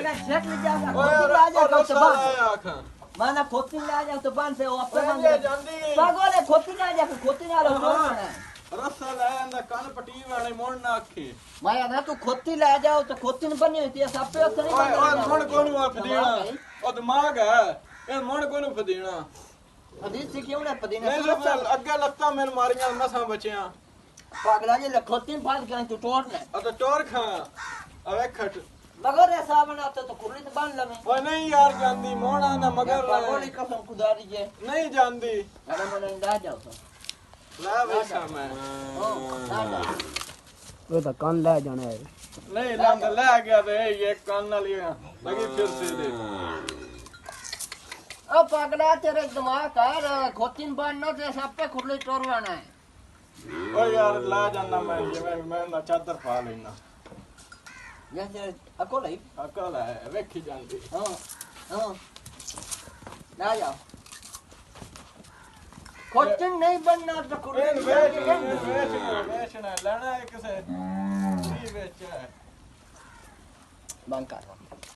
मैं चेक ले जाऊंगा ओए खोती ले आ जा तो रस्सा बंद लाया आखा माना खोती ले आ जा तो बंद से वो अपने ओए बंद ले जांदी पागल है खोती ले आ जा खोती ना लो है रस्सा लाया ना कान पटी वाले मोड़ ना आखी माया ना तू खोती ले आ जाओ तो खोती न बनी होती है सब पे नहीं ओए ओए बनी मोड़ कोनु आप देना ओ दिमाग है ये मोड़ कोनु फदेना अदीस से क्यों ना पदीना नहीं तो अगे लत्ता मेन मारियां मसा बचियां पागला जी खोती फाड़ के तू तोड़ ले तो टोर खा अबे खट मगर ऐसा बनाते तो कुर्ली तो बांध लमे ओए नहीं यार जांदी मोड़ा ना मगर पागल कसम खुदा दी जे नहीं जांदी अरे मन अंदाज जाओ तो ला वैसा मैं ना जा वो तो कान ले जाना है नहीं लंद ले गया तो ये कान ना लिया लगी फिर से दे ओ पागला तेरे दिमाग है खोती बांधना तो सब पे कुर्ली तोड़वाना है ओ यार ला जाना मैं ना चादर पा लेना जैसे अकोला ही अकल है वेखी जांदी हां हां ना जाओ खोती नहीं बनना तो कुर्ली वेचना लेना है किसे नहीं बेचा है बंद कर